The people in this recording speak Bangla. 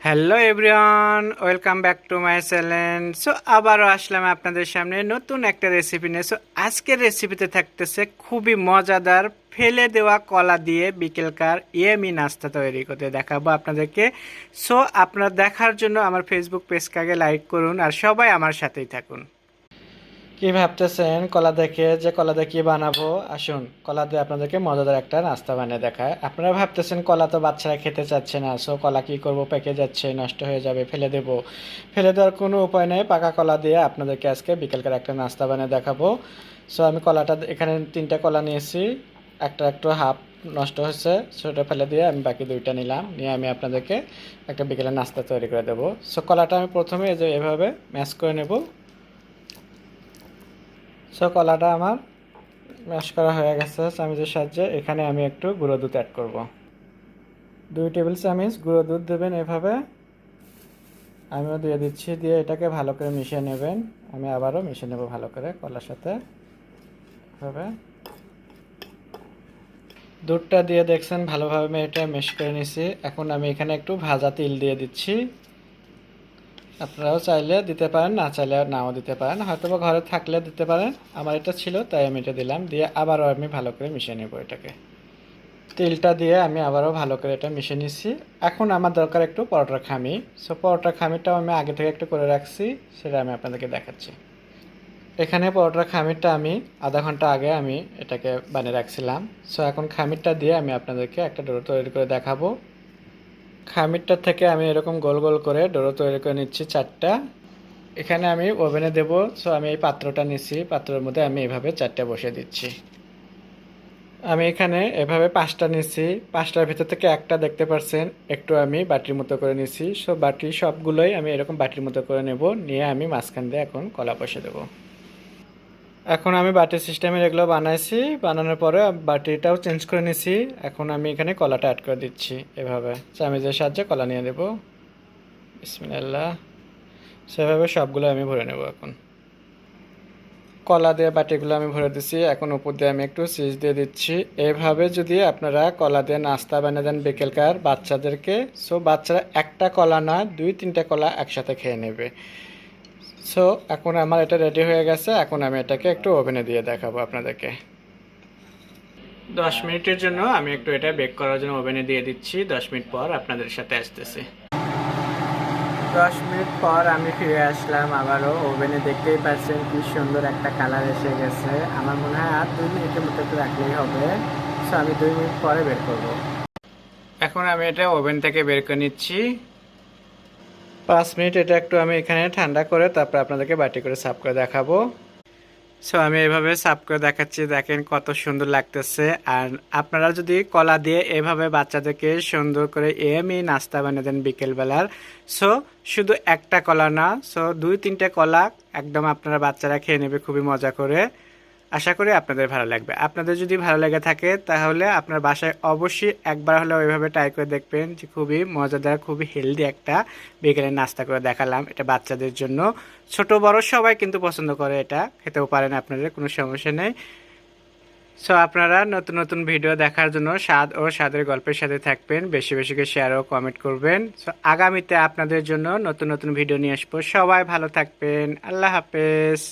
Hello everyone, welcome back to my channel. So আবারও আসলাম আপনাদের সামনে নতুন একটা রেসিপি নিয়ে। সো আজকের রেসিপিতে থাকতেছে খুবই মজাদার ফেলে দেওয়া কলা দিয়ে বিকেলকার ইয়েমি নাস্তা তৈরি করতে দেখাবো আপনাদেরকে। সো আপনারা দেখার জন্য আমার ফেসবুক পেজটাকে লাইক করুন আর সবাই আমার সাথেই থাকুন। কি ভাবতেছেন কলা দেখে যে কলা দিয়ে কি বানাবো? আসুন কলা দিয়ে আপনাদেরকে মজাদার একটা নাস্তা বানিয়ে দেখায়। আপনারা ভাবতেছেন কলা তো বাচ্চারা খেতে চাচ্ছে না, সো কলা কি করব, পেকে যাচ্ছে, নষ্ট হয়ে যাবে, ফেলে দেব। ফেলে দেওয়ার কোনো উপায় নেই, পাকা কলা দিয়ে আপনাদেরকে আজকে বিকেলকার একটা নাস্তা বানিয়ে দেখাবো। সো আমি কলাটা এখানে 3টা কলা নিয়েছি, একটা একটু হাফ নষ্ট হয়েছে, সেটা ফেলে দিয়ে আমি বাকি 2টা নিলাম, নিয়ে আমি আপনাদেরকে একটা বিকেলের নাস্তা তৈরি করে দেবো। সো কলাটা আমি প্রথমে এই যে এভাবে ম্যাশ করে নেব। সো কলাটা আমার ম্যাশ করা হয়ে গেছে চামিচের সাহায্যে। এখানে আমি একটু গুঁড়ো দুধ অ্যাড করব। 2 টেবিল চামচ গুঁড়ো দুধ দেবেন এভাবে। আমিও দিয়ে দিচ্ছি, দিয়ে এটাকে ভালো করে মিশিয়ে নেবেন। আমি আবারও মিশিয়ে নেব ভালো করে কলার সাথে এভাবে। দুধটা দিয়ে দেখছেন ভালোভাবে আমি এটা মিশ করে নিছি। এখন আমি এখানে একটু ভাজা তিল দিয়ে দিচ্ছি। আপনারাও চাইলে দিতে পারেন, না চাইলে নাও দিতে পারেন, হয়তো বা ঘরে থাকলে দিতে পারেন। আমার এটা ছিল তাই আমি এটা দিলাম, দিয়ে আবারও আমি ভালো করে মিশিয়ে নেব এটাকে। তেলটা দিয়ে আমি আবারও ভালো করে এটা মিশিয়ে নিচ্ছি। এখন আমার দরকার একটু পরোটার খামি। সো পরোটার খামিটাও আমি আগে থেকে একটু করে রাখছি, সেটা আমি আপনাদেরকে দেখাচ্ছি। এখানে পরোটার খামিরটা আমি আধা ঘন্টা আগে আমি এটাকে বানিয়ে রাখছিলাম। সো এখন খামিরটা দিয়ে আমি আপনাদেরকে একটা ডো তৈরি করে দেখাবো। খামিরটা থেকে আমি এরকম গোল গোল করে ডো তৈরি করে নিচ্ছি 4টা। এখানে আমি ওভেনে দেব। সো আমি এই পাত্রটা নিচ্ছি, পাত্রের মধ্যে আমি এভাবে 4টা বসিয়ে দিচ্ছি। আমি এখানে এভাবে 5টা নিচ্ছি, 5টার ভিতর থেকে একটা দেখতে পাচ্ছেন একটু আমি বাটির মতো করে নিচ্ছি। সো বাটি সবগুলোই আমি এরকম বাটির মতো করে নেব, নিয়ে আমি মাঝখান দিয়ে এখন কলা বসে দেব। এখন আমি বাটি সিস্টেমের এগুলো বানাইছি, বানানোর পরে বাটিটাও চেঞ্জ করে নিছি। এখন আমি এখানে কলাটা অ্যাড করে দিচ্ছি এভাবে, চামিচের সাহায্যে কলা নিয়ে দেব। বিসমিল্লাহ। সেভাবে সবগুলো আমি ভরে নেব। এখন কলা দিয়ে বাটিগুলো আমি ভরে দিচ্ছি। এখন উপর দিয়ে আমি একটু চিজ দিয়ে দিচ্ছি। এভাবে যদি আপনারা কলা দিয়ে নাস্তা বানিয়ে দেন বিকেলকার বাচ্চাদেরকে, সো বাচ্চারা একটা কলা না 2-3টা কলা একসাথে খেয়ে নেবে। সো এখন আমার এটা রেডি হয়ে গেছে। এখন আমি এটাকে একটু ওভেনে দিয়ে দেখাবো আপনাদেরকে। 10 মিনিটের জন্য আমি একটু এটা বেক করার জন্য ওভেনে দিয়ে দিচ্ছি। 10 মিনিট পর আপনাদের সাথে আসতেছি। 10 মিনিট পর আমি ফিরে আসলাম আবারও। ওভেনে দেখতেই পাচ্ছেন কি সুন্দর একটা কালার এসে গেছে। আমার মনে হয় আর 2 মিনিটের মতো একটু রাখলেই হবে। সো আমি 2 মিনিট পরে বের করব। এখন আমি এটা ওভেন থেকে বের করে নিচ্ছি। 5 মিনিট এটা একটু আমি এখানে ঠান্ডা করে তারপর আপনাদেরকে বাটি করে সার্ভ করে দেখাবো। সো আমি এভাবে সার্ভ করে দেখাচ্ছি, দেখেন কত সুন্দর লাগতেছে। আর আপনারা যদি কলা দিয়ে এভাবে বাচ্চাদেরকে সুন্দর করে এমনি নাস্তা বানিয়ে দেন বিকেলবেলার, সো শুধু একটা কলা না, সো 2-3টে কলা একদম আপনারা বাচ্চারা খেয়ে নেবে খুবই মজা করে। আশা করি আপনাদের ভালো লাগবে। আপনাদের যদি ভালো লেগে থাকে তাহলে আপনার বাসায় অবশ্যই একবার হলেও ওইভাবে ট্রাই করে দেখবেন, যে খুবই মজাদার, খুবই হেলদি একটা বিকেলের নাস্তা করে দেখালাম। এটা বাচ্চাদের জন্য, ছোট বড় সবাই কিন্তু পছন্দ করে, এটা খেতেও পারেন আপনাদের, কোনো সমস্যা নেই। সো আপনারা নতুন নতুন ভিডিও দেখার জন্য স্বাদ ও স্বাদের গল্পের সাথে থাকবেন, বেশি বেশি করে শেয়ার ও কমেন্ট করবেন। সো আগামীতে আপনাদের জন্য নতুন নতুন ভিডিও নিয়ে আসবো। সবাই ভালো থাকবেন। আল্লাহ হাফেজ।